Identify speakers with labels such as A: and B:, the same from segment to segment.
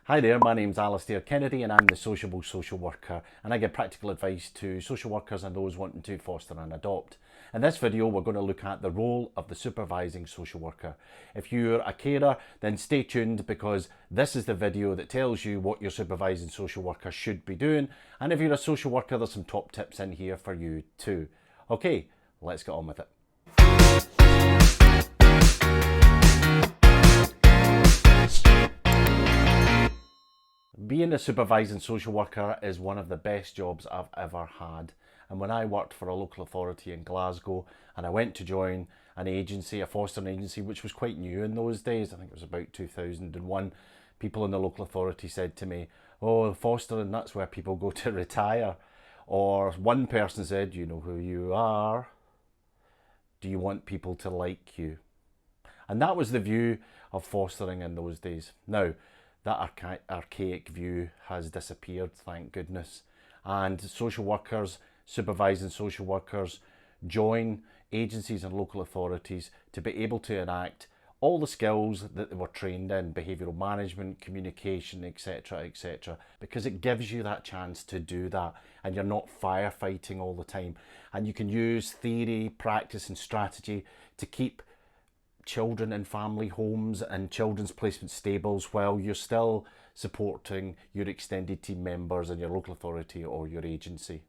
A: Hi there, my name's Alistair Kennedy and I'm the Sociable Social Worker, and I give practical advice to social workers and those wanting to foster and adopt. In this video we're going to look at the role of the Supervising Social Worker. If you're a carer, then stay tuned because this is the video that tells you what your Supervising Social Worker should be doing, and if you're a social worker there's some top tips in here for you too. Okay, let's get on with it. Being a supervising social worker is one of the best jobs I've ever had. And when I worked for a local authority in Glasgow and I went to join an agency, a fostering agency, which was quite new in those days, I think it was about 2001, people in the local authority said to me, "Oh, fostering, that's where people go to retire." Or one person said, "You know who you are. Do you want people to like you?" And that was the view of fostering in those days. Now, that archaic view has disappeared, thank goodness. And social workers, supervising social workers, join agencies and local authorities to be able to enact all the skills that they were trained in, behavioural management, communication, etc., etc., because it gives you that chance to do that and you're not firefighting all the time. And you can use theory, practice and strategy to keep children in family homes and children's placement stables while you're still supporting your extended team members in your local authority or your agency.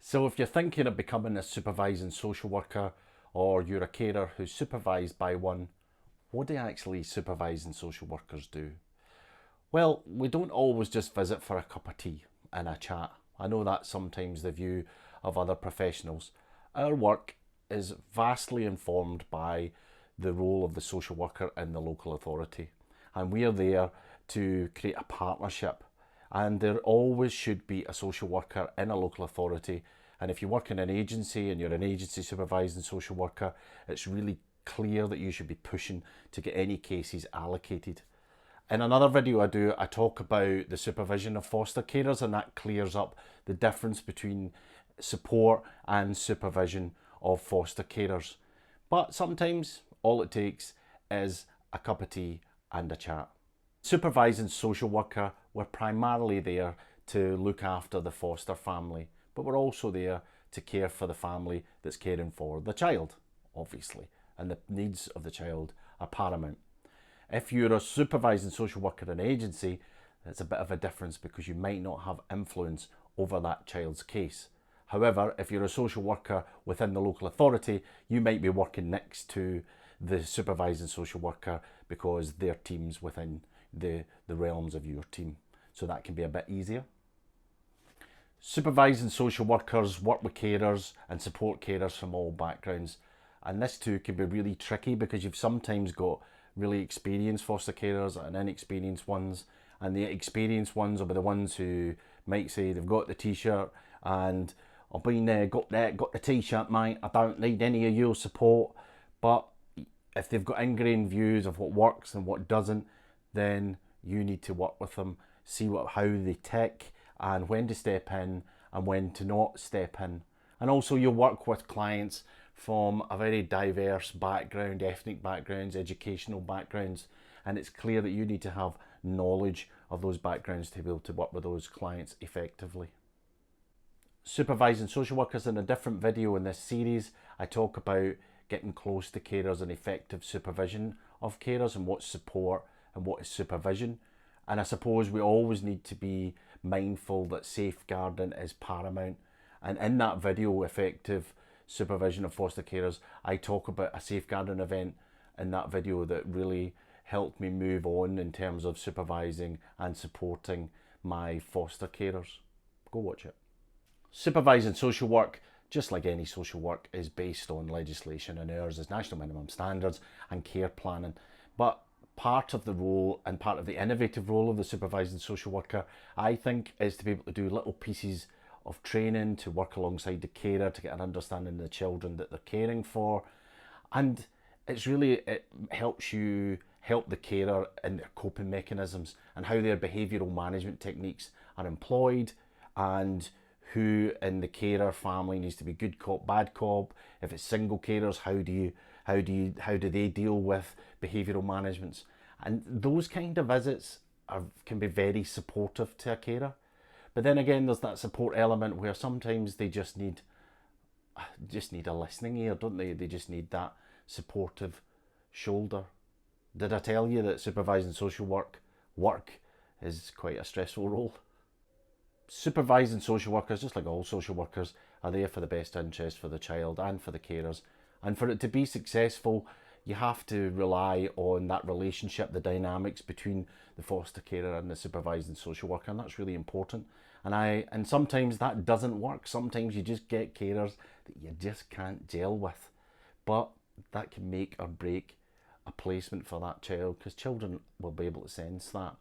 A: So if you're thinking of becoming a supervising social worker or you're a carer who's supervised by one, what do actually supervising social workers do? Well, we don't always just visit for a cup of tea and a chat. I know that's sometimes the view of other professionals. Our work is vastly informed by the role of the social worker in the local authority, and we are there to create a partnership, and there always should be a social worker in a local authority. And if you work in an agency and you're an agency supervising social worker, it's really clear that you should be pushing to get any cases allocated. In another video I talk about the supervision of foster carers, and that clears up the difference between support and supervision of foster carers. But sometimes all it takes is a cup of tea and a chat. Supervising social worker, we're primarily there to look after the foster family, but we're also there to care for the family that's caring for the child, obviously, and the needs of the child are paramount. If you're a supervising social worker in an agency, it's a bit of a difference because you might not have influence over that child's case. However, if you're a social worker within the local authority, you might be working next to the supervising social worker because their team's within the realms of your team. So that can be a bit easier. Supervising social workers work with carers and support carers from all backgrounds. And this too can be really tricky because you've sometimes got really experienced foster carers and inexperienced ones. And the experienced ones will be the ones who might say they've got the t-shirt and I've been there, got the t-shirt, mate, I don't need any of your support. But if they've got ingrained views of what works and what doesn't, then you need to work with them, see how they tick and when to step in and when to not step in. And also you work with clients from a very diverse background, ethnic backgrounds, educational backgrounds, and it's clear that you need to have knowledge of those backgrounds to be able to work with those clients effectively. Supervising social workers, in a different video in this series, I talk about getting close to carers and effective supervision of carers and what's support and what is supervision. And I suppose we always need to be mindful that safeguarding is paramount. And in that video, effective supervision of foster carers, I talk about a safeguarding event in that video that really helped me move on in terms of supervising and supporting my foster carers. Go watch it. Supervising social work, just like any social work, is based on legislation, and ours is national minimum standards and care planning. But part of the role and part of the innovative role of the supervising social worker, I think, is to be able to do little pieces of training to work alongside the carer to get an understanding of the children that they're caring for. And it helps you help the carer in their coping mechanisms and how their behavioural management techniques are employed, and who in the carer family needs to be good cop, bad cop. If it's single carers, how do they deal with behavioural managements? And those kind of visits can be very supportive to a carer. But then again, there's that support element where sometimes they just need a listening ear, don't they? They just need that supportive shoulder. Did I tell you that supervising social work is quite a stressful role? Supervising social workers, just like all social workers, are there for the best interest for the child and for the carers. And for it to be successful, you have to rely on that relationship, the dynamics between the foster carer and the supervising social worker, and that's really important. And sometimes that doesn't work. Sometimes you just get carers that you just can't gel with. But that can make or break a placement for that child, because children will be able to sense that.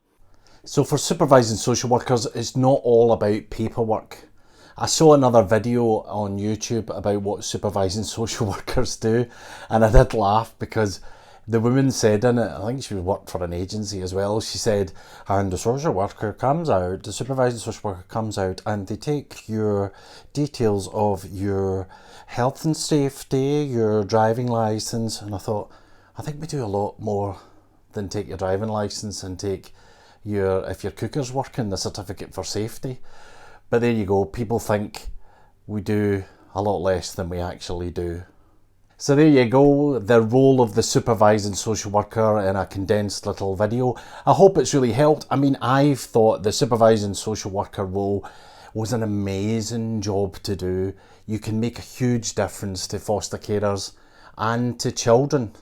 A: So for supervising social workers, it's not all about paperwork. I saw another video on YouTube about what supervising social workers do, and I did laugh because the woman said in it, I think she worked for an agency as well, she said, and the social worker comes out, the supervising social worker comes out, and they take your details of your health and safety, your driving licence. And I thought, I think we do a lot more than take your driving licence and take if your cooker's working, the certificate for safety. But there you go, people think we do a lot less than we actually do. So there you go, the role of the supervising social worker in a condensed little video. I hope it's really helped. I mean, I've thought the supervising social worker role was an amazing job to do. You can make a huge difference to foster carers and to children.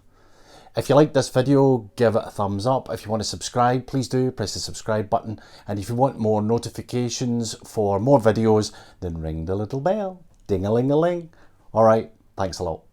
A: If you like this video, give it a thumbs up. If you want to subscribe, please do press the subscribe button. And if you want more notifications for more videos, then ring the little bell. Ding-a-ling-a-ling. All right, thanks a lot.